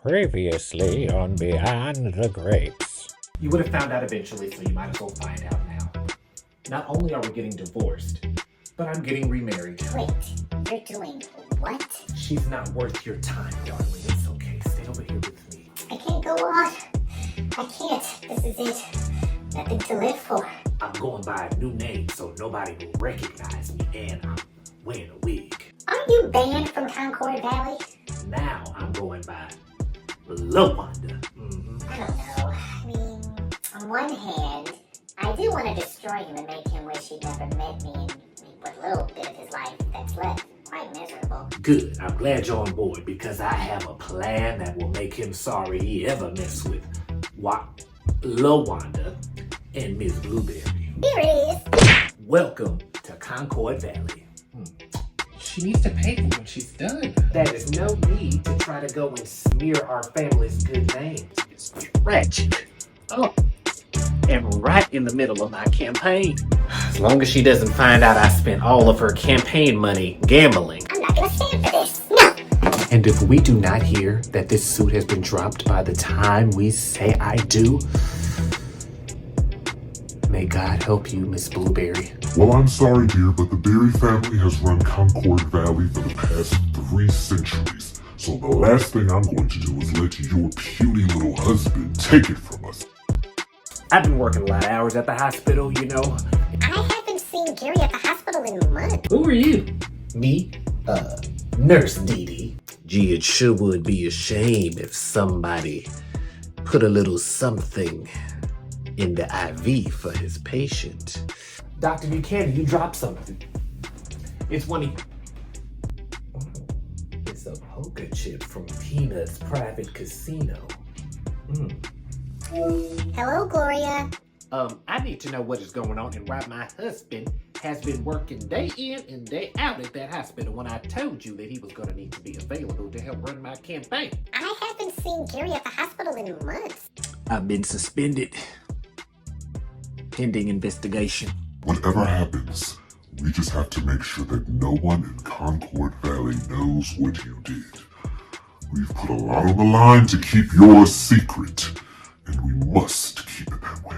Previously on Beyond the Grapes. You would have found out eventually, so you might as well find out now. Not only are we getting divorced, but I'm getting remarried. Wait, you're doing what? She's not worth your time, darling. It's okay. Stay over here with me. I can't go on. I can't. This is it. Nothing to live for. I'm going by a new name so nobody will recognize me, and I'm wearing a wig. Aren't you banned from Concord Valley? Now I'm going by Lowanda. I don't know. I mean, on one hand, I do want to destroy him and make him wish he'd never met me and make what little bit of his life that's left quite miserable. Good. I'm glad you're on board because I have a plan that will make him sorry he ever messed with Lowanda and Miss Blueberry. Here it is. Welcome to Concord Valley. She needs to pay for what she's done. There is no need to try to go and smear our family's good name. It's tragic. Oh, and right in the middle of my campaign. As long as she doesn't find out I spent all of her campaign money gambling. I'm not gonna stand for this. No. And if we do not hear that this suit has been dropped by the time we say I do, may God help you, Miss Blueberry. Well, I'm sorry, dear, but the Berry family has run Concord Valley for the past 3 centuries. So the last thing I'm going to do is let your puny little husband take it from us. I've been working a lot of hours at the hospital, you know. I haven't seen Gary at the hospital in months. Who are you? Me? Nurse Dee Dee. Gee, it sure would be a shame if somebody put a little something in the IV for his patient. Dr. Buchanan, you dropped something. It's it's a poker chip from Peanut's private casino. Hello, Gloria. I need to know what is going on and why my husband has been working day in and day out at that hospital when I told you that he was going to need to be available to help run my campaign. I haven't seen Gary at the hospital in months. I've been suspended, pending investigation. Whatever happens, we just have to make sure that no one in Concord Valley knows what you did. We've put a lot on the line to keep your secret, and we must keep it that way.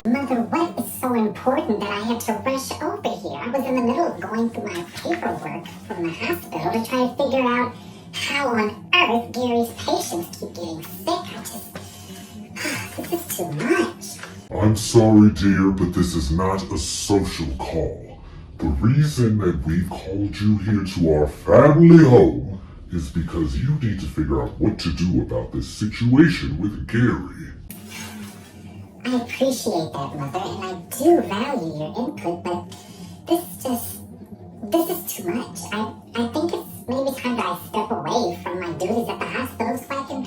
Mother, what is so important that I had to rush over here? I was in the middle of going through my paperwork from the hospital to try to figure out how on earth Gary's patients keep getting sick. This is too much. I'm sorry, dear, but this is not a social call. The reason that we called you here to our family home is because you need to figure out what to do about this situation with Gary. I appreciate that, Mother, and I do value your input, but this is too much. I think it's maybe time that I step away from my duties at the hospital so I can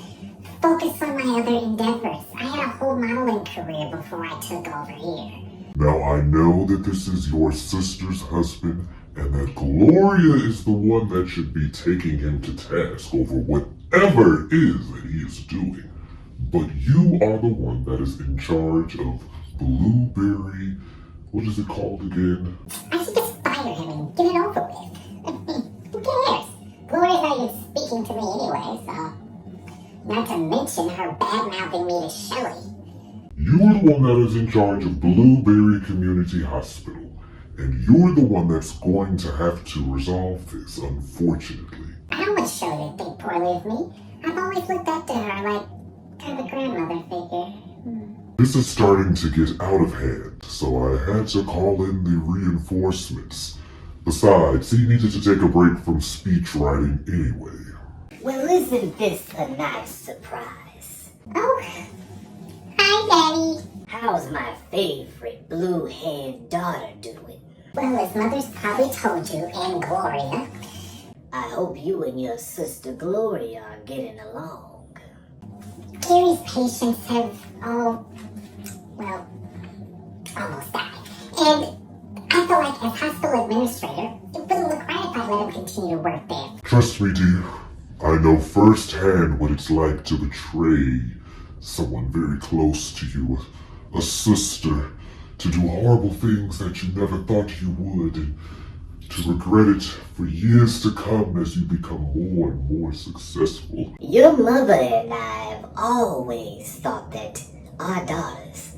focus on my other endeavors. I had a whole modeling career before I took over here. Now, I know that this is your sister's husband, and that Gloria is the one that should be taking him to task over whatever it is that he is doing. But you are the one that is in charge of Blueberry. What is it called again? I should just fire him and get it over with. I mean, who cares? Gloria's not even speaking to me anyway, so... Not to mention her bad-mouthing me to Shelley. You are the one that is in charge of Blueberry Community Hospital, and you're the one that's going to have to resolve this, unfortunately. I don't want Shelley to think poorly of me. I've always looked up to her like kind of a grandmother figure. This is starting to get out of hand, so I had to call in the reinforcements. Besides, he needed to take a break from speech writing anyway. Well, isn't this a nice surprise? Oh, hi, Daddy. How's my favorite blue-haired daughter doing? Well, as Mother's probably told you, and Gloria, I hope you and your sister Gloria are getting along. Gary's patients have all, well, almost died. And I feel like as hospital administrator, it wouldn't look right if I let him continue to work there. Trust me, dear. I know firsthand what it's like to betray someone very close to you, a sister, to do horrible things that you never thought you would, and to regret it for years to come as you become more and more successful. Your mother and I have always thought that our daughters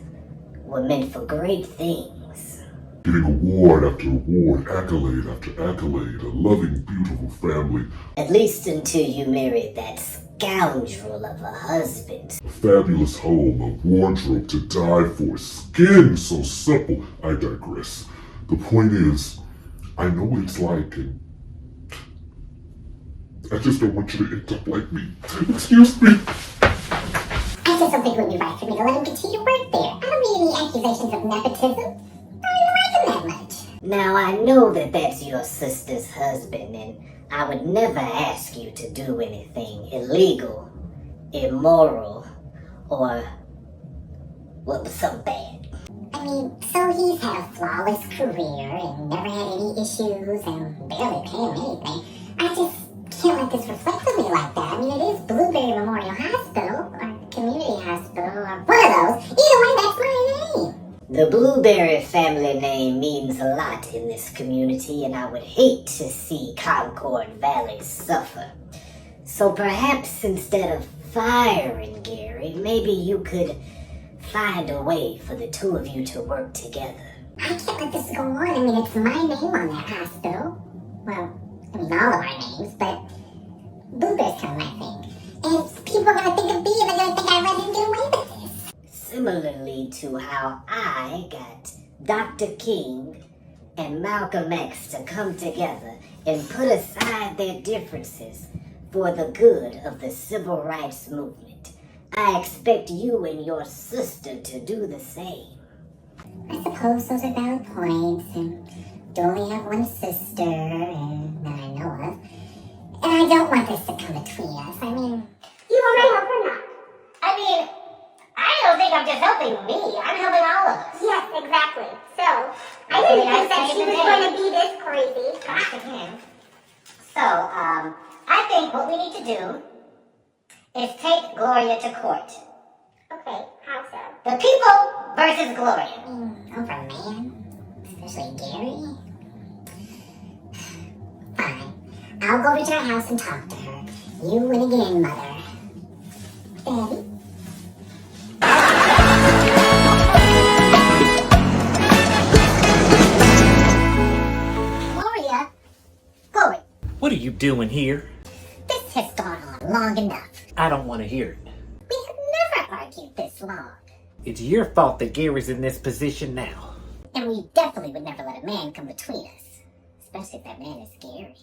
were meant for great things. Getting award after award, accolade after accolade, a loving, beautiful family. At least until you married that scoundrel of a husband. A fabulous home, a wardrobe to die for, skin so supple. I digress. The point is, I know what it's like, and I just don't want you to end up like me. Excuse me. I just don't think it would be right for me to let him continue to work there. I don't need any accusations of nepotism. I don't even like him that much. Now I know that that's your sister's husband, and I would never ask you to do anything illegal, immoral, or, well, so bad. I mean, so he's had a flawless career and never had any issues and barely pay him anything. I just can't let this reflect on me like that. I mean, it is Blueberry Memorial Hospital, or Community Hospital, or one of those. Either way, that's my name. The Blueberry family name means a lot in this community, and I would hate to see Concord Valley suffer. So perhaps instead of firing Gary, maybe you could find a way for the two of you to work together. I can't let this go on. I mean, it's my name on that hospital. Well, I mean, all of our names, but Blueberry's kind of my thing. And people are going to think of me, and they're going to think I let him get away with this. Similarly to how I got Dr. King and Malcolm X to come together and put aside their differences for the good of the civil rights movement. I expect you and your sister to do the same. I suppose those are valid points, and you only have one sister, and that I know of. And I don't want this to come between us. I mean, you want my help or not? I mean, I don't think I'm just helping me. I'm helping all of us. Yes, exactly. So, I didn't think that she was going to be this crazy. Gosh, again. So, I think what we need to do is take Gloria to court. Okay, how so? The people versus Gloria. Over a man, especially Gary. Fine. I'll go over to her house and talk to her. You win again, Mother. Daddy? Gloria? Gloria, What are you doing here? this has gone on long enough. I don't want to hear it. We have never argued this long. It's your fault that Gary's in this position now. And we definitely would never let a man come between us. Especially if that man is Gary.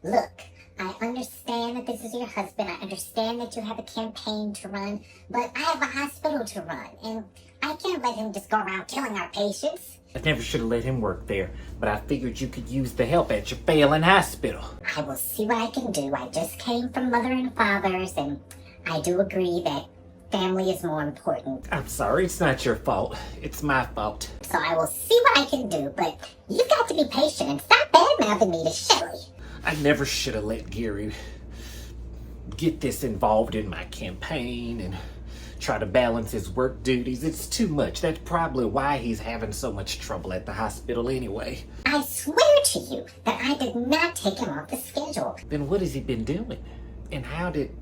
Look, I understand that this is your husband. I understand that you have a campaign to run. But I have a hospital to run. And I can't let him just go around killing our patients. I never should have let him work there, but I figured you could use the help at your failing hospital. I will see what I can do. I just came from Mother and Father's. And I do agree that family is more important. I'm sorry, it's not your fault. It's my fault. So I will see what I can do. But you've got to be patient and stop bad-mouthing me to Shelley. I never should have let Gary get this involved in my campaign and try to balance his work duties. It's too much. That's probably why he's having so much trouble at the hospital anyway. I swear to you that I did not take him off the schedule. Then what has he been doing? And how did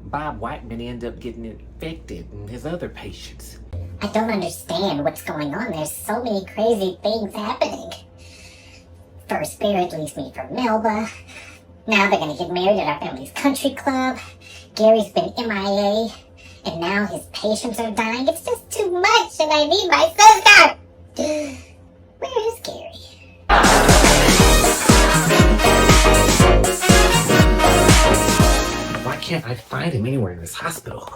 Bob Whiteman end up getting infected and his other patients? I don't understand what's going on. There's so many crazy things happening. First, Barrett leaves me for Melba. Now they're gonna get married at our family's country club. Gary's been MIA. And now his patients are dying. It's just too much, and I need my sister! Where is Gary? Why can't I find him anywhere in this hospital?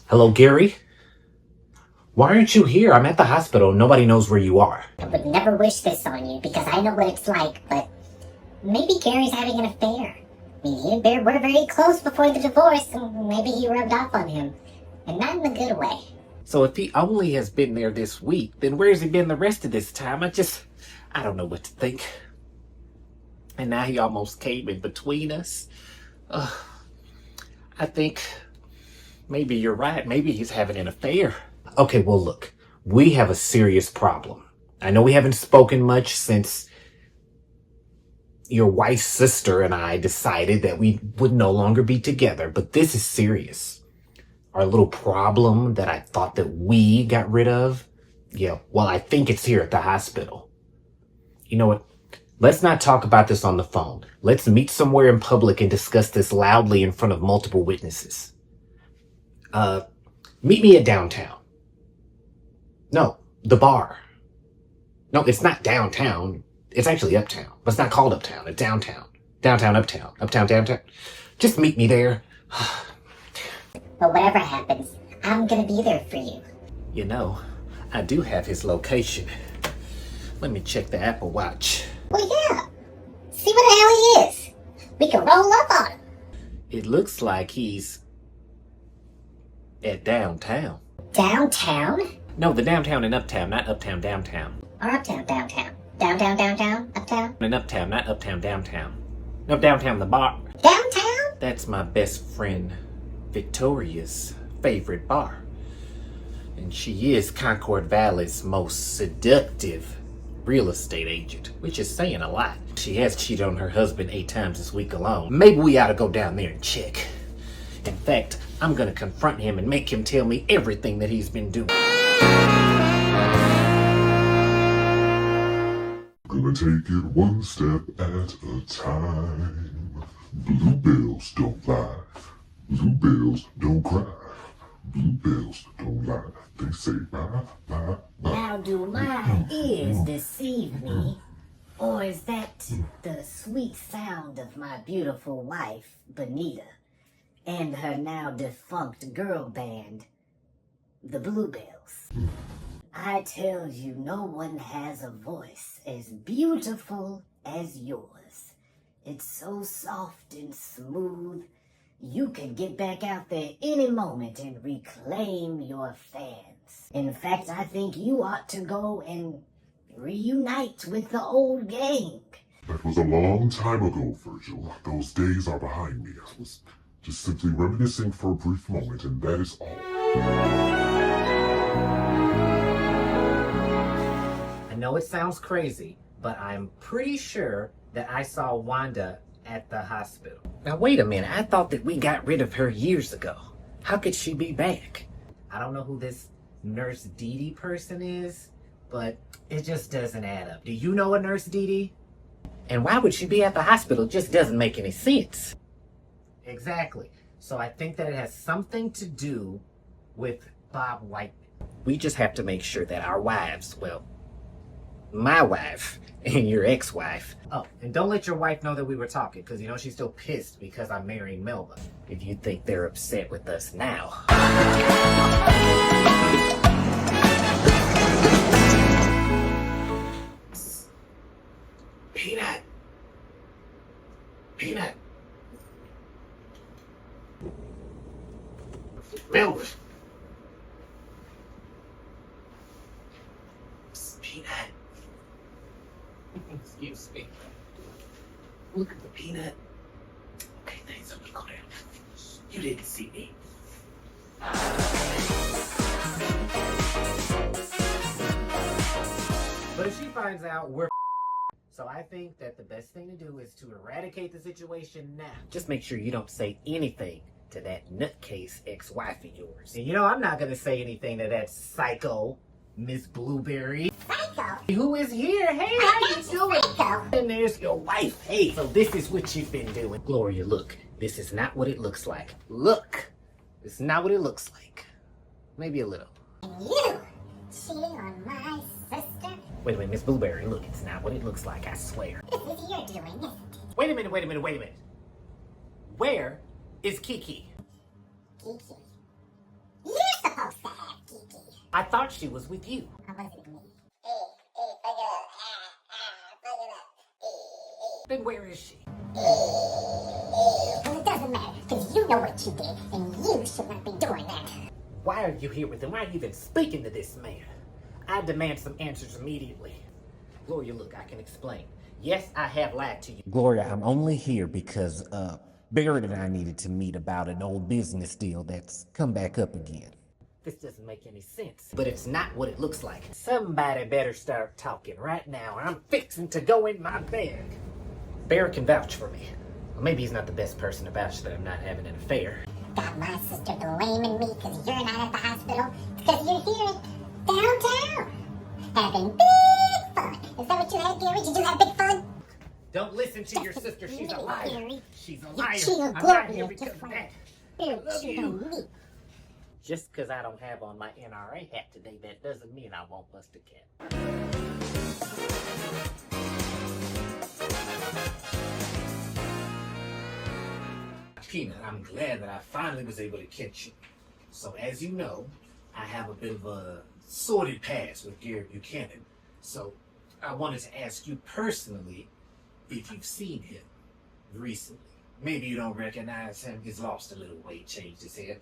Hello, Gary? Why aren't you here? I'm at the hospital. Nobody knows where you are. I would never wish this on you because I know what it's like, but maybe Gary's having an affair. I mean, he and Bear were very close before the divorce, and maybe he rubbed off on him. And not in a good way. So if he only has been there this week, then where's he been the rest of this time? I don't know what to think. And now he almost came in between us. I think maybe you're right. Maybe he's having an affair. Okay, well, look, we have a serious problem. I know we haven't spoken much since your wife's sister and I decided that we would no longer be together, but this is serious. Our little problem that I thought that we got rid of, yeah, well, I think it's here at the hospital. You know what? Let's not talk about this on the phone. Let's meet somewhere in public and discuss this loudly in front of multiple witnesses. Meet me at downtown. No, the bar. No, it's not downtown. It's actually uptown. But it's not called uptown. It's downtown. Downtown, uptown. Uptown, downtown. Just meet me there. But whatever happens, I'm gonna be there for you. You know, I do have his location. Let me check the Apple Watch. Well, yeah. See what the hell he is. We can roll up on him. It looks like he's at downtown. Downtown? No, the downtown and uptown, not uptown, downtown. Or uptown, downtown. Downtown, downtown, uptown. And uptown, not uptown, downtown. No, downtown, the bar. Downtown? That's my best friend Victoria's favorite bar. And she is Concord Valley's most seductive real estate agent, which is saying a lot. She has cheated on her husband 8 times this week alone. Maybe we ought to go down there and check. In fact, I'm gonna confront him and make him tell me everything that he's been doing. Gonna take it one step at a time. Bluebells don't lie. Bluebells don't cry. Bluebells don't lie. They say bye, bye, bye. Now do my ears deceive me? Or is that the sweet sound of my beautiful wife, Bonita, and her now defunct girl band, the Bluebells? I tell you, no one has a voice as beautiful as yours. It's so soft and smooth. You could get back out there any moment and reclaim your fans. In fact, I think you ought to go and reunite with the old gang. That was a long time ago, Virgil. Those days are behind me. I was just simply reminiscing for a brief moment, and that is all. I know it sounds crazy, but I'm pretty sure that I saw Wanda at the hospital. Now wait a minute, I thought that we got rid of her years ago. How could she be back? I don't know who this Nurse Dee Dee person is, but it just doesn't add up. Do you know a Nurse Dee Dee? And why would she be at the hospital? It just doesn't make any sense. Exactly. So I think that it has something to do with Bob White. We just have to make sure that our wives, well, my wife and your ex-wife. Oh, and don't let your wife know that we were talking, because you know she's still pissed because I'm marrying Melba. If you think they're upset with us now. Peanut. Peanut. Melba. Peanut. Excuse me. Look at the peanut. Okay, thanks. I'm gonna go down. You didn't see me. But if she finds out, we're so I think that the best thing to do is to eradicate the situation now. Just make sure you don't say anything to that nutcase ex-wife of yours. And you know, I'm not gonna say anything to that psycho Miss Blueberry. Psycho? Who is here? Hey, how you doing? Psycho? And there's your wife. Hey, so this is what you've been doing. Gloria, look. This is not what it looks like. Look. This is not what it looks like. Maybe a little. And you cheating on my sister? Wait a minute, Miss Blueberry. Look, it's not what it looks like, I swear. This is your doing, isn't it? Wait a minute, wait a minute, wait a minute. Where is Kiki? Kiki. You're supposed to have Kiki. I thought she was with you. Then where is she? Well, it doesn't matter, because you know what you did, and you should not be doing that. Why are you here with him? Why are you even speaking to this man? I demand some answers immediately. Gloria, look, I can explain. Yes, I have lied to you. Gloria, I'm only here because Barrett and I needed to meet about an old business deal that's come back up again. This doesn't make any sense. But it's not what it looks like. Somebody better start talking right now, or I'm fixing to go in my bag. Barrett can vouch for me. Well, maybe he's not the best person to vouch that I'm not having an affair. Got my sister blaming me because you're not at the hospital, because you're here downtown having big fun. Is that what you had, Gary? Did you have big fun? Don't listen to your sister. She's a liar. Gary. She's a You liar. cheated I'm Gloria not here because just of like that. Barrett love cheated you. on me. Just because I don't have on my NRA hat today, that doesn't mean I won't bust a cap. Peanut, I'm glad that I finally was able to catch you. So as you know, I have a bit of a sordid past with Gary Buchanan. So I wanted to ask you personally if you've seen him recently. Maybe you don't recognize him. He's lost a little weight, changed his hair.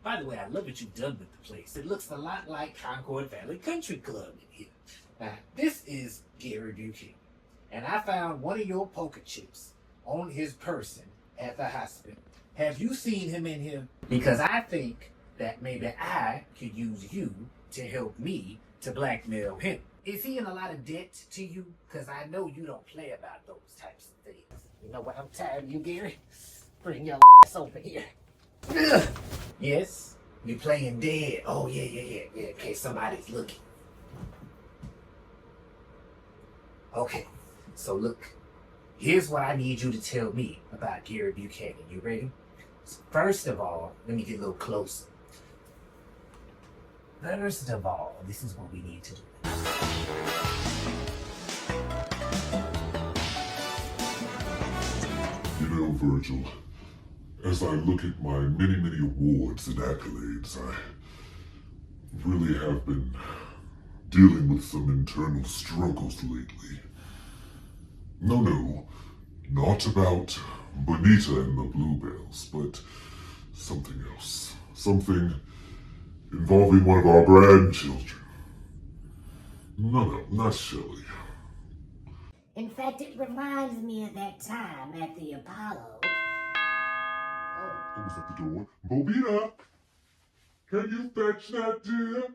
By the way, I love what you've done with the place. It looks a lot like Concord Valley Country Club in here. Now, this is Gary Buchanan, and I found one of your poker chips on his person at the hospital. Have you seen him in here? Because I think that maybe I could use you to help me to blackmail him. Is he in a lot of debt to you? Because I know you don't play about those types of things. You know what? I'm tired of you, Gary. Bring your ass over here. Ugh. Yes? You playing dead. Oh, yeah. In case somebody's looking. Okay, so look, here's what I need you to tell me about Gary Buchanan. You ready? So first of all, let me get a little closer. First of all, this is what we need to do. You know, Virgil, as I look at my many, many awards and accolades, I really have been dealing with some internal struggles lately. No, not about Bonita and the Bluebells, but something else. Something involving one of our grandchildren. No, not Shelley. In fact, it reminds me of that time at the Apollo. Who's at the door? Bobita! Can you fetch that, dear?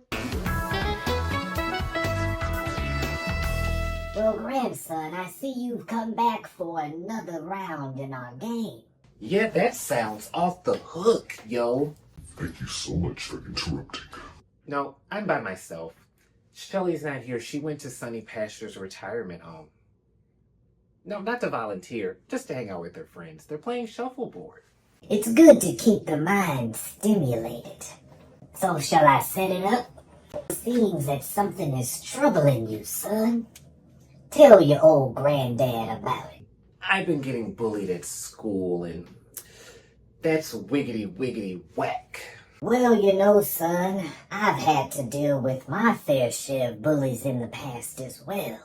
Well, grandson, I see you've come back for another round in our game. Yeah, that sounds off the hook, yo. Thank you so much for interrupting. No, I'm by myself. Shelly's not here. She went to Sunny Pasture's retirement home. No, not to volunteer, just to hang out with her friends. They're playing shuffleboard. It's good to keep the mind stimulated. So shall I set it up? Seems that something is troubling you, son. Tell your old granddad about it. I've been getting bullied at school, and that's wiggity whack. Well, you know, son, I've had to deal with my fair share of bullies in the past as well.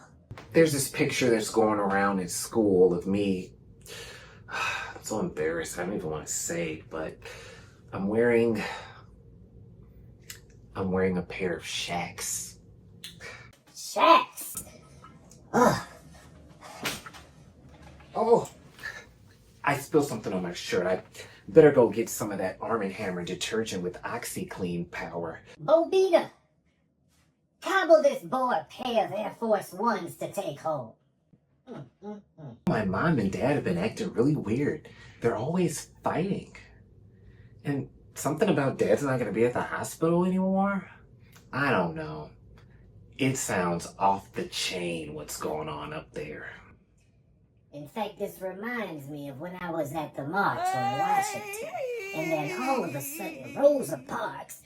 There's this picture that's going around at school of me. I'm so embarrassed. I don't even want to say, but I'm wearing a pair of Shaqs. Shaqs? Ugh. Oh, I spilled something on my shirt. I better go get some of that Arm & Hammer detergent with OxyClean power. Bobita, cobble this boy a pair of Air Force Ones to take home. My mom and dad have been acting really weird. They're always fighting. And something about dad's not going to be at the hospital anymore? I don't know. It sounds off the chain what's going on up there. In fact, this reminds me of when I was at the march in Washington. And then all of a sudden, Rosa Parks.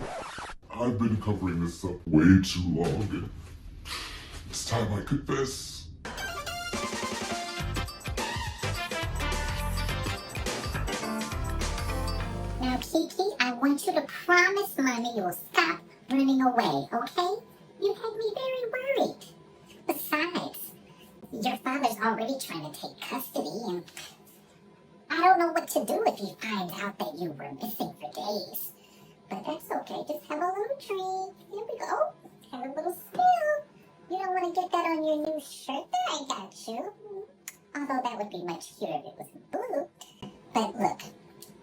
I've been covering this up way too long, and it's time I confess. promise Mommy you'll stop running away, okay? You had me very worried. Besides, your father's already trying to take custody, and I don't know what to do if he finds out that you were missing for days. But that's okay. Just have a little drink. Here we go. Have a little spill. You don't want to get that on your new shirt that I got you. Although that would be much cuter if it was blue. But look,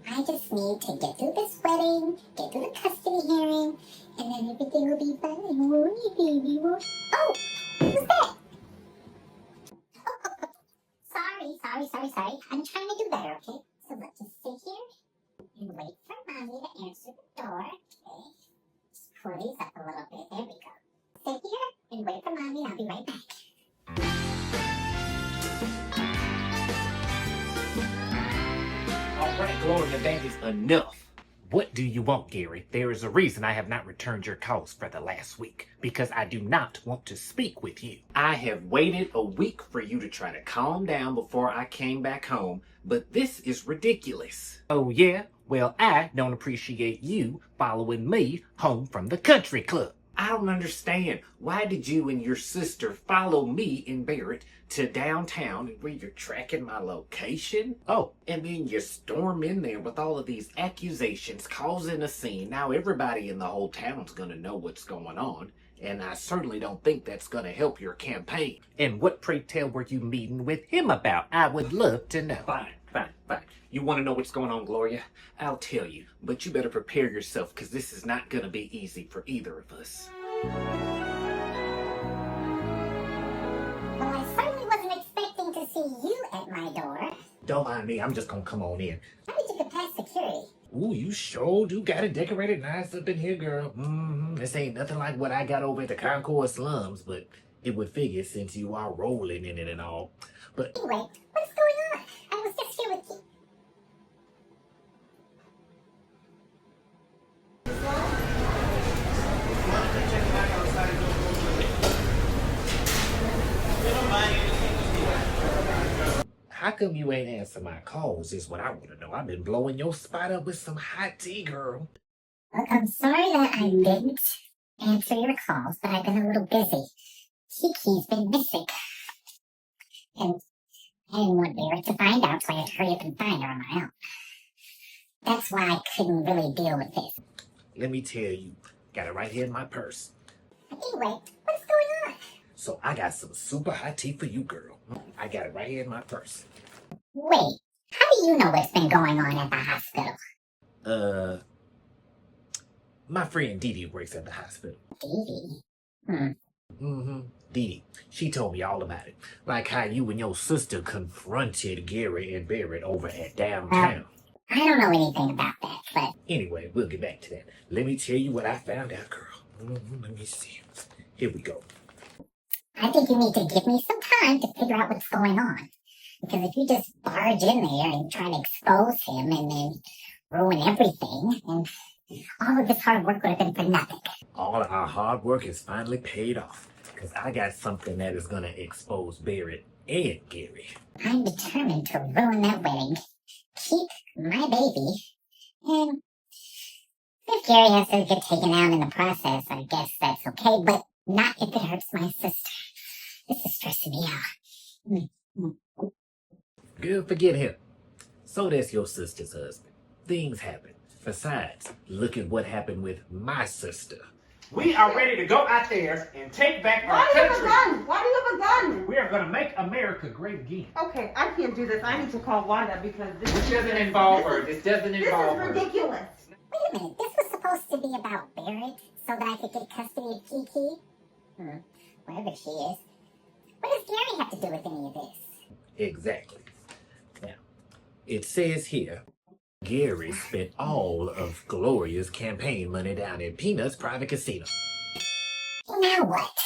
I just need to get through this wedding, get through the custody hearing, and then everything will be fine. Won't you, baby? Oh, who's that? Sorry. I'm trying to do better, okay? So let's just sit here and wait for Mommy to answer the door, okay? Just pull these up a little bit. There we go. Sit here and wait for Mommy. I'll be right back. All right, Gloria, that is enough. What do you want, Gary? There is a reason I have not returned your calls for the last week. Because I do not want to speak with you. I have waited a week for you to try to calm down before I came back home. But this is ridiculous. Oh yeah? Well, I don't appreciate you following me home from the country club. I don't understand. Why did you and your sister follow me and Barrett to downtown where you're tracking my location? Oh, and then you storm in there with all of these accusations, causing a scene. Now everybody in the whole town's gonna know what's going on. And I certainly don't think that's gonna help your campaign. And what, pray tell, were you meeting with him about? I would love to know. Fine. You want to know what's going on, Gloria? I'll tell you, but you better prepare yourself, because this is not going to be easy for either of us. Well, I certainly wasn't expecting to see you at my door. Don't mind me, I'm just going to come on in. How did you get past security? Ooh, you sure do got it decorated nice up in here, girl. This ain't nothing like what I got over at the Concord slums, but it would figure since you are rolling in it and all. But anyway, what's going on? I was just here with you. how come you ain't answer my calls is what I want to know. I've been blowing your spot up with some hot tea, girl. Look, I'm sorry that I didn't answer your calls, but I've been a little busy. Kiki's been missing. And I didn't want Barrett to find out, so I had to hurry up and find her on my own. That's why I couldn't really deal with this. Let me tell you, got it right here in my purse. Anyway, what's going on? So I got some super hot tea for you, girl. I got it right here in my purse. Wait, how do you know what's been going on at the hospital? My friend Dee Dee works at the hospital. Dee Dee? Dee Dee. She told me all about it. Like how you and your sister confronted Gary and Barrett over at downtown. I don't know anything about that, but... Anyway, we'll get back to that. Let me tell you what I found out, girl. Let me see. Here we go. I think you need to give me some time to figure out what's going on. Because if you just barge in there and try to expose him and then ruin everything, and all of this hard work would have been for nothing. All of our hard work is finally paid off. Because I got something that is going to expose Barrett and Gary. I'm determined to ruin that wedding, keep my baby, and if Gary has to get taken out in the process, I guess that's okay, but not if it hurts my sister. This is stressing me out. Girl, forget him. So that's your sister's husband. Things happen. Besides, look at what happened with my sister. We are ready to go out there and take back our country. Why do you have a gun? We are going to make America great again. Okay, I can't do this. I need to call Wanda because this doesn't involve her. This doesn't involve her. This is ridiculous. Wait a minute, this was supposed to be about Barrett so that I could get custody of Kiki? Wherever she is. What does Gary have to do with any of this? Exactly. Now, it says here, Gary spent all of Gloria's campaign money down in Peanut's private casino. Now what?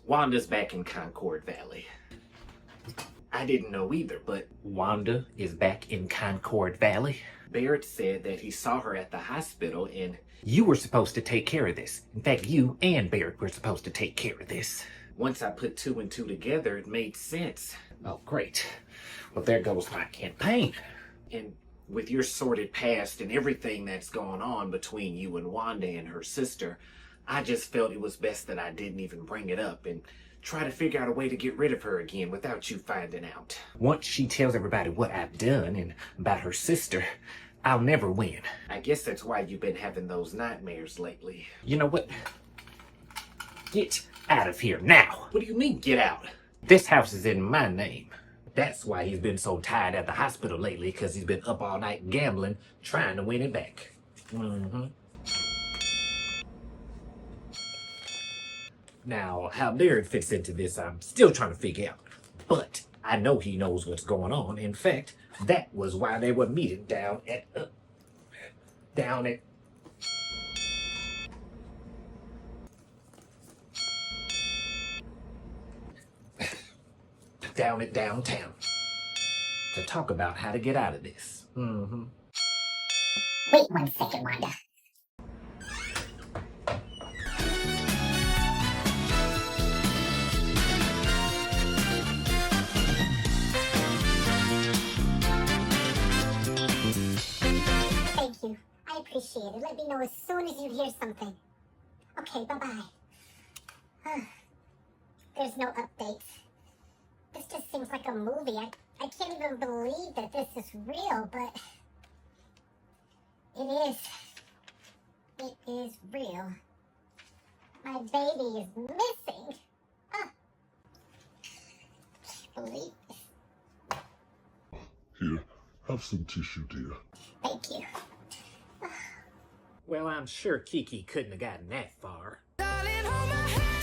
Wanda's back in Concord Valley. I didn't know either, but Wanda is back in Concord Valley. Barrett said that he saw her at the hospital and you were supposed to take care of this. In fact, you and Barrett were supposed to take care of this. Once I put two and two together, it made sense. Oh, great. Well, there goes my campaign. And With your sordid past and everything that's gone on between you and Wanda and her sister, I just felt it was best that I didn't even bring it up and try to figure out a way to get rid of her again without you finding out. Once she tells everybody what I've done and about her sister, I'll never win. I guess that's why you've been having those nightmares lately. You know what? Get out of here now. What do you mean, get out? This house is in my name. That's why he's been so tired at the hospital lately, because he's been up all night gambling, trying to win it back. Now, how Barrett fits into this, I'm still trying to figure out. But I know he knows what's going on. In fact, that was why they were meeting down at downtown to talk about how to get out of this. Wait 1 second, Wanda. Thank you. I appreciate it. Let me know as soon as you hear something. Okay, bye-bye. There's no updates. This just seems like a movie. I can't even believe that this is real, but it is. It is real. My baby is missing. Can't believe this. Here, have some tissue, dear. Thank you. Well, I'm sure Kiki couldn't have gotten that far.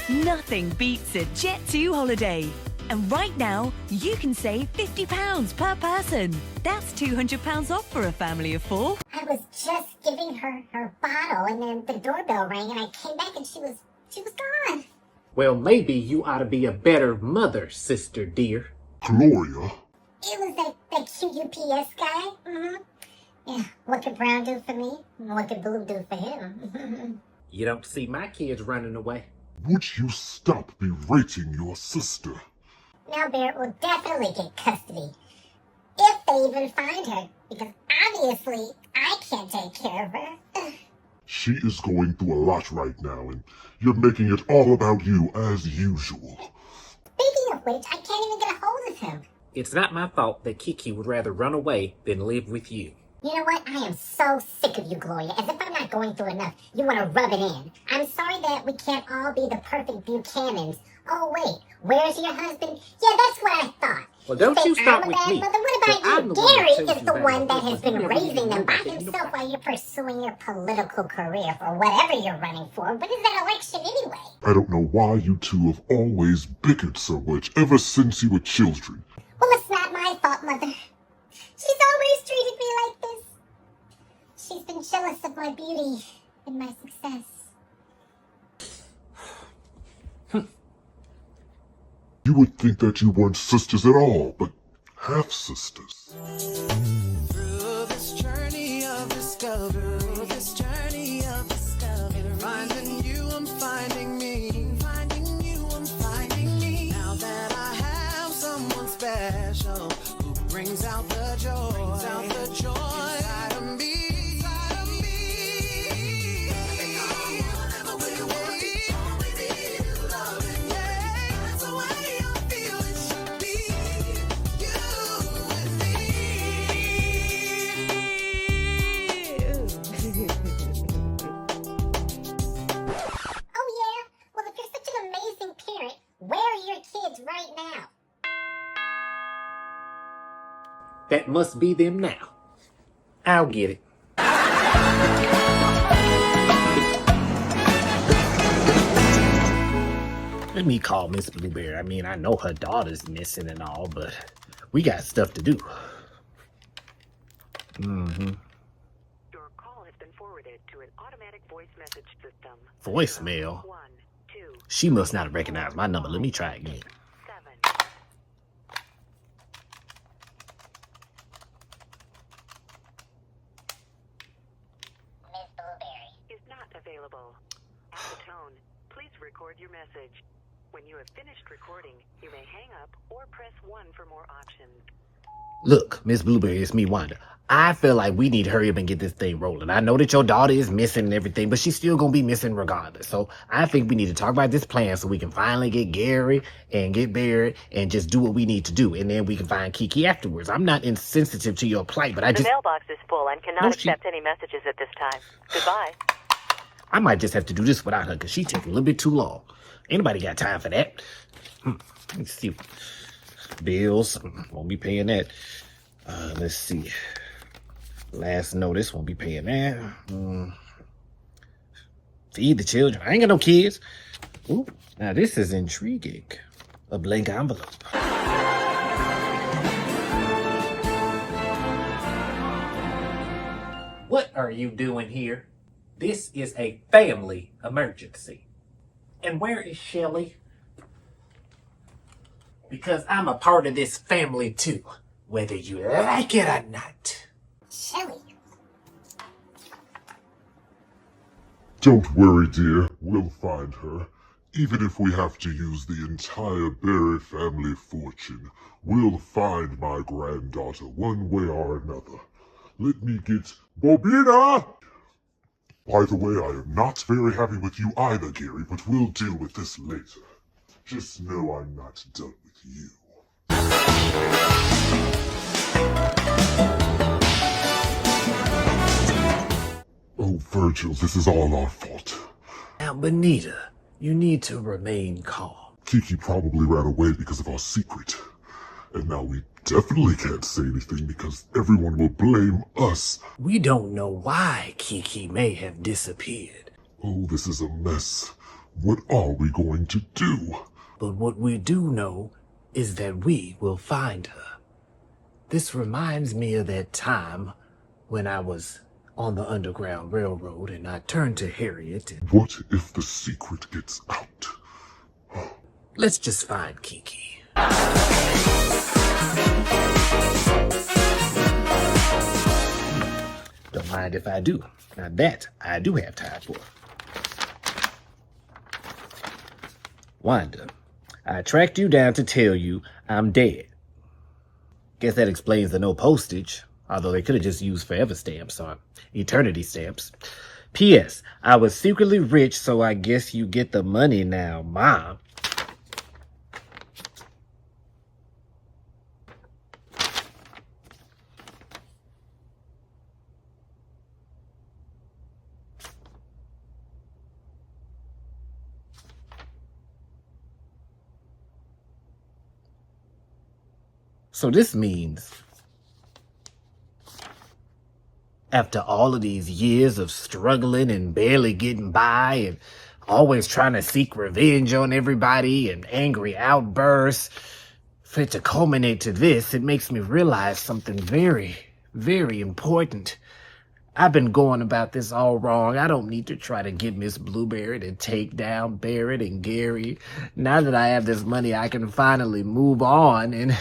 Nothing beats a Jet2 holiday. And right now, you can save £50 per person. That's £200 off for a family of 4. I was just giving her her bottle, and then the doorbell rang, and I came back, and she was gone. Well, maybe you ought to be a better mother, sister dear. Gloria? It was that cute UPS guy. Yeah, what could Brown do for me? What could Blue do for him? You don't see my kids running away. Would you stop berating your sister? Now Barrett will definitely get custody. If they even find her. Because obviously, I can't take care of her. She is going through a lot right now, and you're making it all about you as usual. Speaking of which, I can't even get a hold of him. It's not my fault that Kiki would rather run away than live with you. You know what? I am so sick of you, Gloria. As if I'm not going through enough. You want to rub it in. I'm sorry that we can't all be the perfect Buchanans. Oh, wait. Where's your husband? Yeah, that's what I thought. Well, don't you start with me. Mother, what about you? Gary is the one that has been raising them by himself while you're pursuing your political career for whatever you're running for. When is that election anyway? I don't know why you two have always bickered so much ever since you were children. Well, it's not my fault, Mother. She's always treated me like this. She's been jealous of my beauty and my success. You would think that you weren't sisters at all, but half-sisters. Through this journey of discovery, finding you, I'm finding me. Finding you, I'm finding me. Now that I have someone special who brings out the joy, inside of me. Right now. That must be them now. I'll get it. Let me call Miss Blueberry. I mean, I know her daughter's missing and all, but we got stuff to do. Your call has been forwarded to an automatic voice message system. Voicemail? 1, 2, She must not have recognized my number. Let me try again. 7. Miss Blueberry is not available. At the tone, please record your message. When you have finished recording, you may hang up or press 1 for more options. Look, Miss Blueberry, it's me, Wanda. I feel like we need to hurry up and get this thing rolling. I know that your daughter is missing and everything, but she's still gonna be missing regardless. So I think we need to talk about this plan so we can finally get Gary and get Barrett and just do what we need to do. And then we can find Kiki afterwards. I'm not insensitive to your plight, but I just... The mailbox is full and cannot accept any messages at this time. Goodbye. I might just have to do this without her because she takes a little bit too long. Anybody got time for that? Let's see. Bills, won't be paying that. Let's see. Last notice, won't be paying that. Feed the children. I ain't got no kids. Ooh, now this is intriguing. A blank envelope. What are you doing here? This is a family emergency. And where is Shelly? Because I'm a part of this family too, whether you like it or not. Shelly. Don't worry, dear. We'll find her. Even if we have to use the entire Barrett family fortune, we'll find my granddaughter one way or another. Let me get Bobina! By the way, I am not very happy with you either, Gary, but we'll deal with this later. Just know I'm not done with you. Oh, Virgil, this is all our fault. Now, Benita, you need to remain calm. Kiki probably ran away because of our secret. And now we definitely can't say anything because everyone will blame us. We don't know why Kiki may have disappeared. Oh, this is a mess. What are we going to do? But what we do know is that we will find her. This reminds me of that time when I was on the Underground Railroad and I turned to Harriet and... What if the secret gets out? Let's just find Kiki. Don't mind if I do. Now that I do have time for. Wanda, I tracked you down to tell you I'm dead. Guess that explains the no postage, although they could have just used forever stamps or eternity stamps. P.S. I was secretly rich, so I guess you get the money now, Mom. So this means, after all of these years of struggling and barely getting by and always trying to seek revenge on everybody and angry outbursts, for it to culminate to this, it makes me realize something very, very important. I've been going about this all wrong. I don't need to try to get Miss Blueberry to take down Barrett and Gary. Now that I have this money, I can finally move on and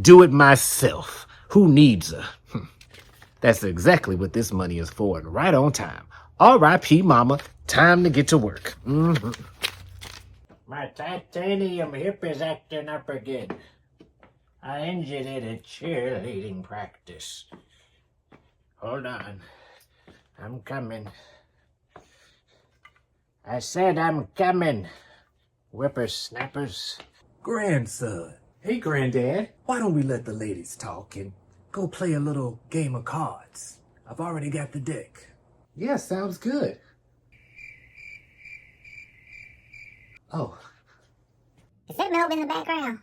do it myself. Who needs her? That's exactly what this money is for, and right on time. R.I.P. Mama, time to get to work. My titanium hip is acting up again. I injured it at cheerleading practice. Hold on. I'm coming. I said I'm coming. Whippersnappers. Grandson. Hey, Granddad. Why don't we let the ladies talk and go play a little game of cards? I've already got the deck. Yeah, sounds good. Oh. Is that Melvin in the background?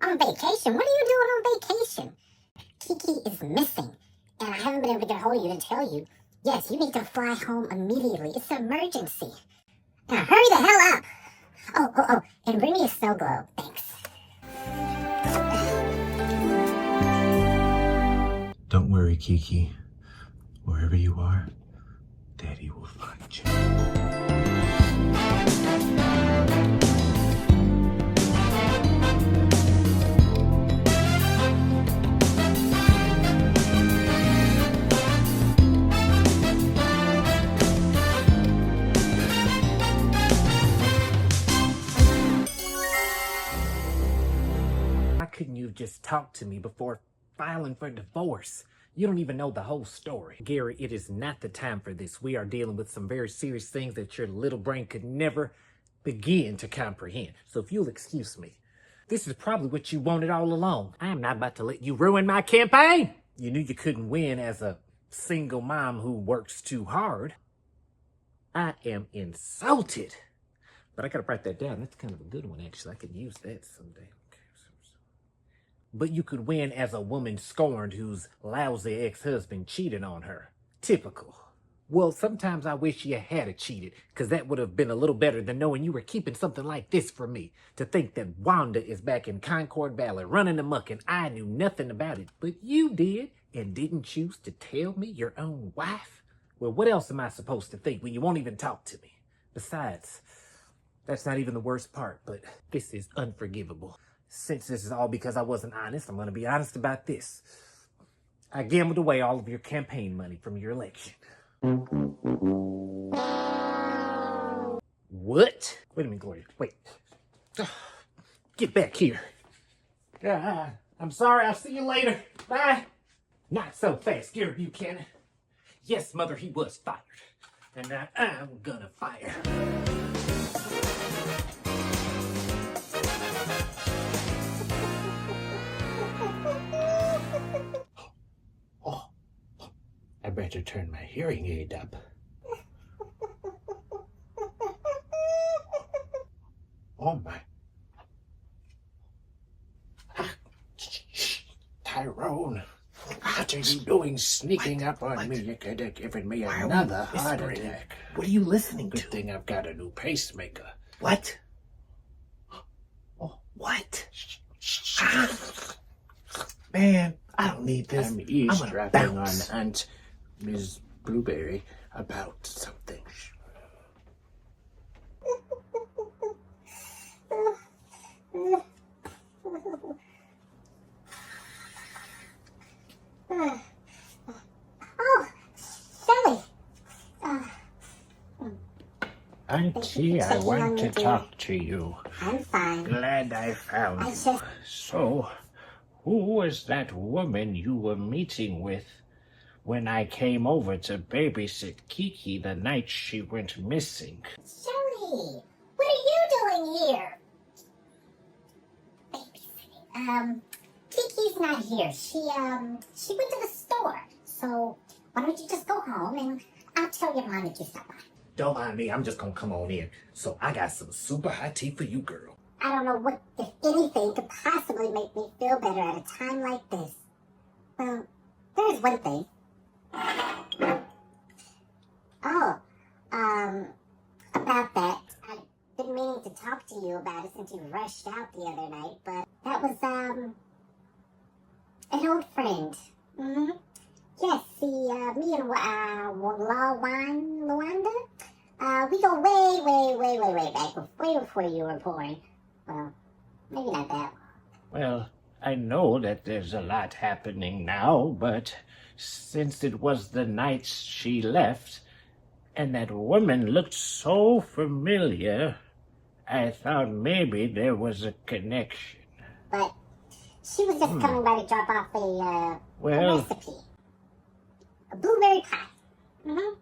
On vacation? What are you doing on vacation? Kiki is missing, and I haven't been able to get hold of you to tell you. Yes, you need to fly home immediately. It's an emergency. Now hurry the hell up. Oh, and bring me a snow globe. Thanks. Don't worry, Kiki. Wherever you are, Daddy will find you. have just talked to me before filing for divorce. You don't even know the whole story. Gary, it is not the time for this. We are dealing with some very serious things that your little brain could never begin to comprehend. So if you'll excuse me, this is probably what you wanted all along. I am not about to let you ruin my campaign. You knew you couldn't win as a single mom who works too hard. I am insulted. But I gotta write that down. That's kind of a good one, actually. I could use that someday. But you could win as a woman scorned whose lousy ex-husband cheated on her. Typical. Well, sometimes I wish you had cheated, because that would have been a little better than knowing you were keeping something like this from me. To think that Wanda is back in Concord Valley running amok and I knew nothing about it, but you did, and didn't choose to tell me, your own wife? Well, what else am I supposed to think when you won't even talk to me? Besides, that's not even the worst part, but this is unforgivable. Since this is all because I wasn't honest, I'm going to be honest about this. I gambled away all of your campaign money from your election. What? Wait a minute, Gloria. Wait. Get back here. I'm sorry. I'll see you later. Bye. Not so fast, Gary Buchanan. Yes, Mother, he was fired. And now I'm gonna fire. I better turn my hearing aid up. Oh my. Tyrone, what are you doing sneaking up on me? You could have given me another heart attack. What are you listening to? Good thing I've got a new pacemaker. What? Oh, what? Man, I don't need this. I'm eavesdropping on Aunt Ms. Blueberry about something. Oh, Shelly. Auntie, I want to talk to you. I'm fine. Glad I found you. So, who was that woman you were meeting with when I came over to babysit Kiki the night she went missing? Shelly, what are you doing here? Babysitting. Kiki's not here. She went to the store. So, why don't you just go home and I'll tell your mom that you stopped by. Don't mind me, I'm just gonna come on in. So I got some super hot tea for you, girl. I don't know what, if anything, could possibly make me feel better at a time like this. Well, there's one thing. Oh, about that. I've been meaning to talk to you about it since you rushed out the other night, but that was, an old friend. Mm-hmm. Yes, see, me and Lawanda, we go way back, way before you were born. Well, maybe not that long. Well, I know that there's a lot happening now, but since it was the night she left, and that woman looked so familiar, I thought maybe there was a connection. But she was just coming by to drop off a recipe. A blueberry pie. Mm-hmm.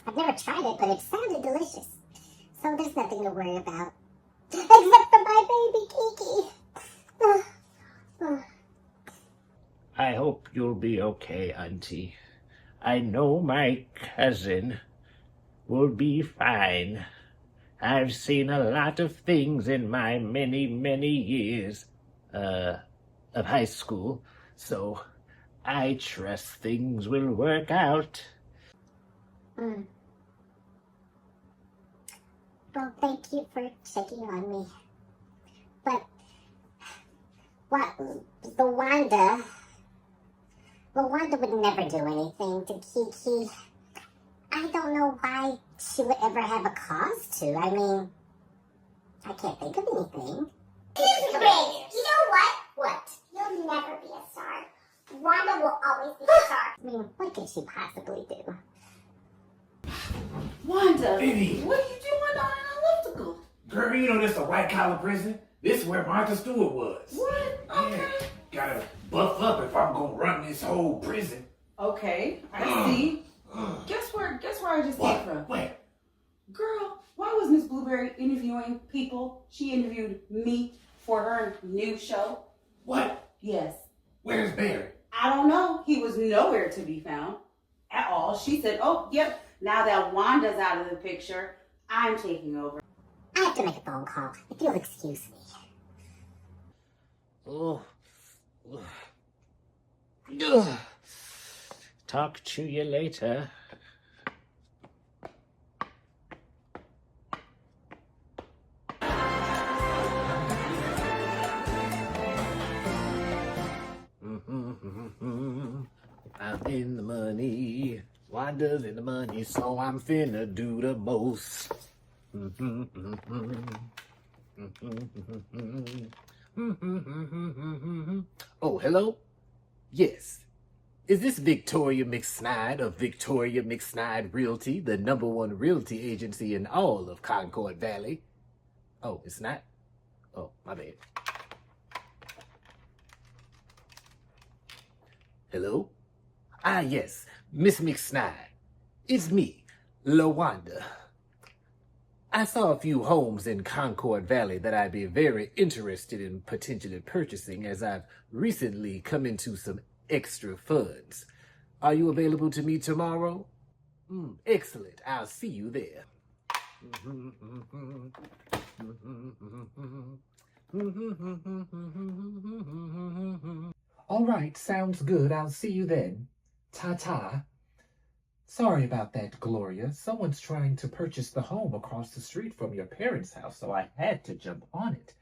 I've never tried it, but it sounded delicious. So there's nothing to worry about. Except for my baby Kiki. I hope you'll be okay, Auntie. I know my cousin will be fine. I've seen a lot of things in my many years of high school, so I trust things will work out. Well, thank you for checking on me. But, Lawanda would never do anything to Kiki. I don't know why she would ever have a cause to. I mean, I can't think of anything. This is great. You know what? What? You'll never be a star. Wanda will always be a star. I mean, what could she possibly do? Wanda, Baby. what are you doing on an elliptical? Girl, you know this a white collar prison? This is where Martha Stewart was. What? Okay. Yeah. Gotta buff up if I'm gonna run this whole prison. Okay, I see. Guess where I just came from? Where? Girl, why was Miss Blueberry interviewing people? She interviewed me for her new show. What? Yes. Where's Barry? I don't know. He was nowhere to be found at all. She said, oh, yep, now that Wanda's out of the picture, I'm taking over. I have to make a phone call, if you'll excuse me. Oh. Ugh. Talk to you later. I'm in the money. Wanda's in the money, so I'm finna do the most. Oh, hello? Yes. Is this Victoria McSnide of Victoria McSnide Realty, the #1 realty agency in all of Concord Valley? Oh, it's not? Oh, my bad. Hello? Ah, yes, Miss McSnide. It's me, LaWanda. I saw a few homes in Concord Valley that I'd be very interested in potentially purchasing, as I've recently come into some extra funds. Are you available to meet tomorrow? Excellent. I'll see you there. All right, sounds good. I'll see you then. Ta-ta. Sorry about that, Gloria. Someone's trying to purchase the home across the street from your parents' house, so I had to jump on it.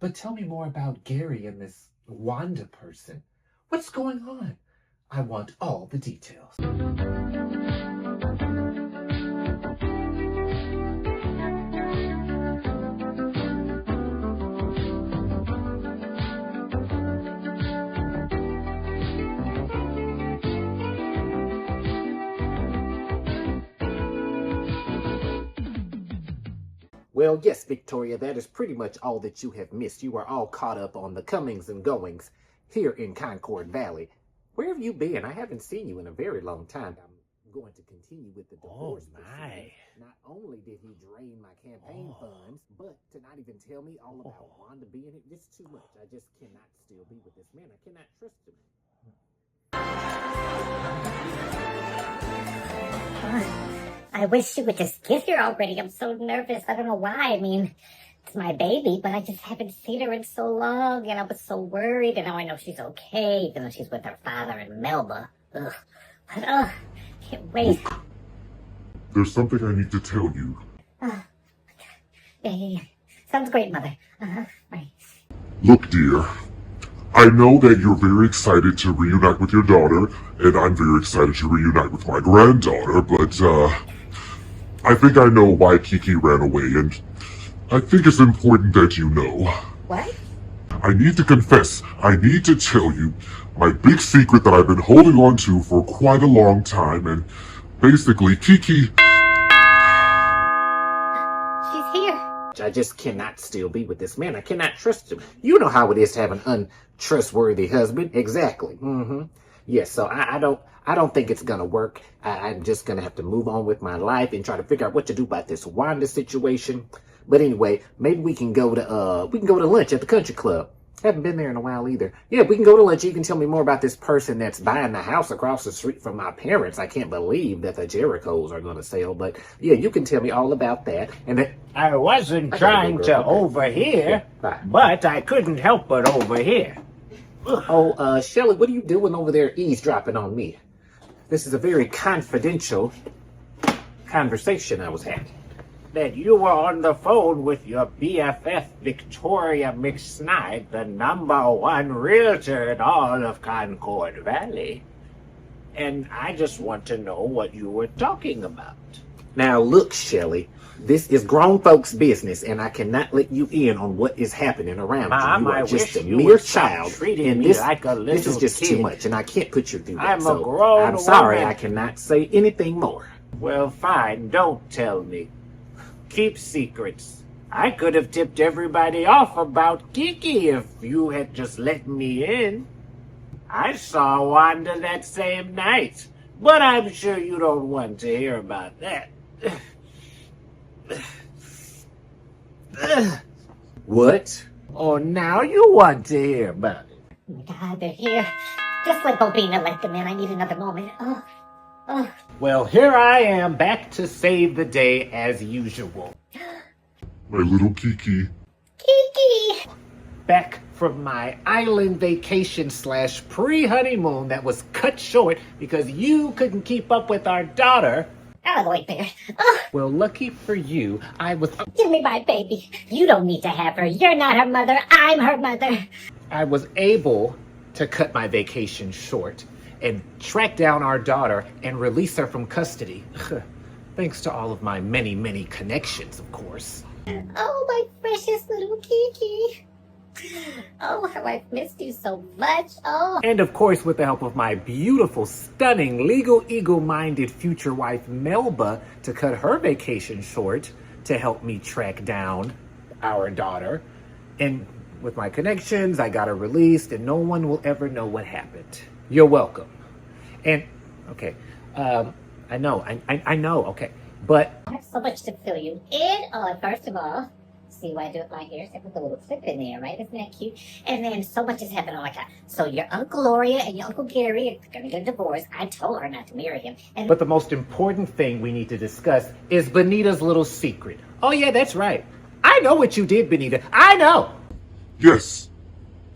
But tell me more about Gary and this Wanda person. What's going on? I want all the details. Well, yes, Victoria, that is pretty much all that you have missed. You are all caught up on the comings and goings here in Concord Valley. Where have you been? I haven't seen you in a very long time. I'm going to continue with the divorce. Oh, my. Not only did he drain my campaign funds, but to not even tell me all about Wanda being it, it's too much. I just cannot still be with this man. I cannot trust him. I wish she would just get here already. I'm so nervous. I don't know why. I mean, it's my baby, but I just haven't seen her in so long, and I was so worried, and now I know she's okay, even though she's with her father in Melba. Ugh. But, can't wait. There's something I need to tell you. Yeah. Sounds great, Mother. Right. Look, dear, I know that you're very excited to reunite with your daughter, and I'm very excited to reunite with my granddaughter, but, I think I know why Kiki ran away, and I think it's important that you know. What? I need to confess, I need to tell you my big secret that I've been holding on to for quite a long time, and basically, Kiki... She's here. I just cannot still be with this man. I cannot trust him. You know how it is to have an untrustworthy husband. Exactly. Yes, so I don't think it's gonna work. I'm just gonna have to move on with my life and try to figure out what to do about this Wanda situation. But anyway, maybe we can go to lunch at the country club. Haven't been there in a while either. Yeah, we can go to lunch. You can tell me more about this person that's buying the house across the street from my parents. I can't believe that the Jerichos are going to sell. But yeah, you can tell me all about that. And then I wasn't trying to overhear, but I couldn't help but overhear. Oh, Shelley, what are you doing over there eavesdropping on me? This is a very confidential conversation I was having. That you were on the phone with your BFF Victoria McSnide, the #1 realtor in all of Concord Valley. And I just want to know what you were talking about. Now look, Shelley, this is grown folks' business, and I cannot let you in on what is happening around Mom, you. You are I just a wish you mere would stop child, treating and me like a this is little just too kid. much, and I can't put you through that. I'm a so grown I'm sorry, woman. I cannot say anything more. Well, fine, don't tell me. Keep secrets. I could have tipped everybody off about Kiki if you had just let me in. I saw Wanda that same night, but I'm sure you don't want to hear about that. What? Oh, now you want to hear about it. Oh my God, they're here. Just let Bobina let them in. I need another moment. Oh. Well, here I am back to save the day as usual. My little Kiki. Kiki! Back from my island vacation / pre-honeymoon that was cut short because you couldn't keep up with our daughter. Out of the way, Bear. Oh, Well, lucky for you, I was give me my baby. You don't need to have her. You're not her mother. I'm her mother. able to cut my vacation short and track down our daughter and release her from custody. Thanks to all of my many, many connections, of course. Oh, my precious little Kiki. Oh, how I've missed you so much. Oh. And of course, with the help of my beautiful, stunning, legal, eagle-minded future wife, Melba, to cut her vacation short to help me track down our daughter. And with my connections, I got her released, and no one will ever know what happened. You're welcome. And, okay, I know, okay. But I have so much to fill you in on. First of all, see why I do it like here? I put the little clip in there, right? Isn't that cute? And then so much has happened. Oh my God. So your Uncle Gloria and your Uncle Gary are going to get a divorce. I told her not to marry him. But the most important thing we need to discuss is Benita's little secret. Oh yeah, that's right. I know what you did, Benita. I know. Yes,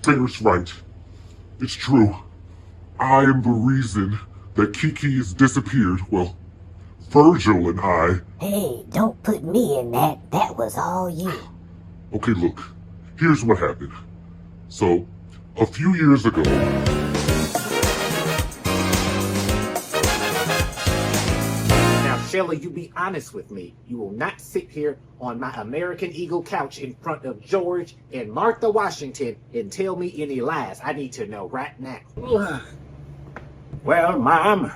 Bear's right. It's true. I am the reason that Kiki has disappeared. Well, Virgil and I... Hey, don't put me in that. That was all you. Okay, look. Here's what happened. So, a few years ago... Now, Shelley, you be honest with me. You will not sit here on my American Eagle couch in front of George and Martha Washington and tell me any lies. I need to know right now. Well, Mom,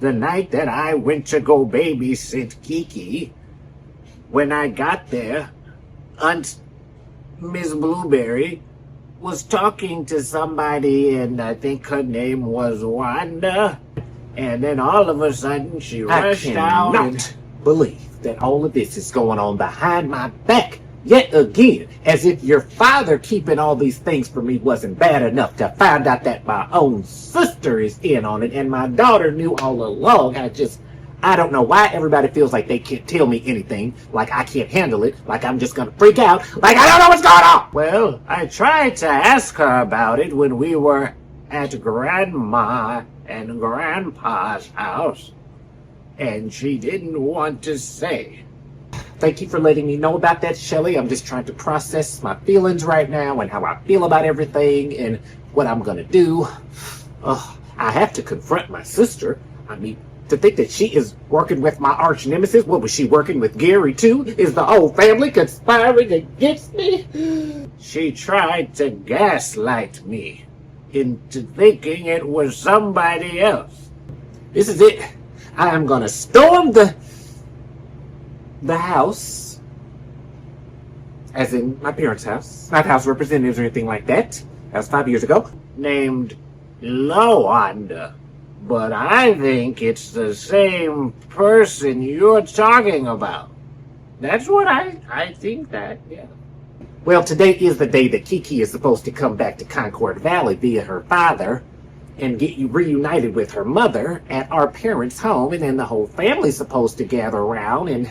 the night that I went to go babysit Kiki, when I got there, Aunt Miss Blueberry was talking to somebody, and I think her name was Wanda. And then all of a sudden, she rushed out. I cannot believe that all of this is going on behind my back yet again, as if your father keeping all these things from me wasn't bad enough to find out that my own sister is in on it, and my daughter knew all along. I don't know why everybody feels like they can't tell me anything, like I can't handle it, like I'm just gonna freak out, like I don't know what's going on! Well, I tried to ask her about it when we were at Grandma and Grandpa's house, and she didn't want to say. Thank you for letting me know about that, Shelley. I'm just trying to process my feelings right now and how I feel about everything and what I'm gonna do. I have to confront my sister. I mean, to think that she is working with my arch nemesis. What, was she working with Gary too? Is the whole family conspiring against me? She tried to gaslight me into thinking it was somebody else. This is it. I am gonna storm the house, as in my parents' house, not House of Representatives or anything like that. That was 5 years ago. Named Lawanda. But I think it's the same person you're talking about. That's what I think that, yeah. Well, today is the day that Kiki is supposed to come back to Concord Valley via her father and get you reunited with her mother at our parents' home, and then the whole family's supposed to gather around, and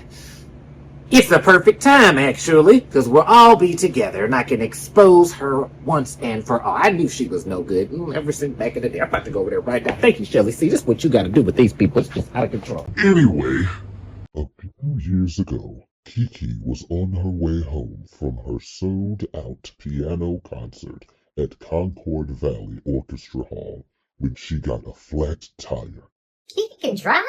it's the perfect time, actually, because we'll all be together, and I can expose her once and for all. I knew she was no good ever since back in the day. I'm about to go over there right now. Thank you, Shelley. See, this is what you got to do with these people. It's just out of control. Anyway, a few years ago, Kiki was on her way home from her sold-out piano concert at Concord Valley Orchestra Hall when she got a flat tire. Kiki can drive?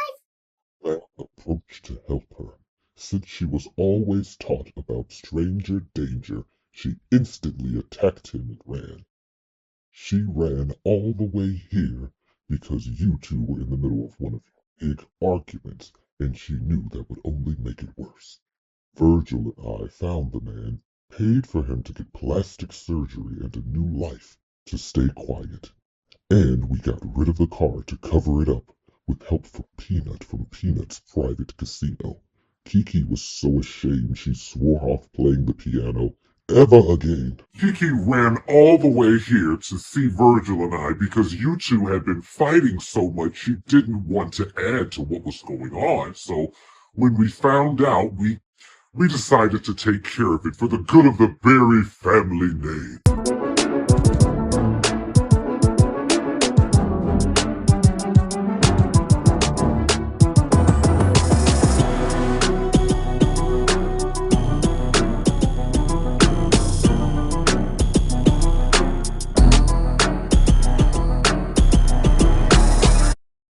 Man approached to help her. Since she was always taught about stranger danger, she instantly attacked him and ran. She ran all the way here because you two were in the middle of one of your big arguments, and she knew that would only make it worse. Virgil and I found the man, paid for him to get plastic surgery and a new life to stay quiet. And we got rid of the car to cover it up with help from Peanut from Peanut's private casino. Kiki was so ashamed she swore off playing the piano ever again. Kiki ran all the way here to see Virgil and I because you two had been fighting so much she didn't want to add to what was going on. So when we found out, we decided to take care of it for the good of the Barry family name.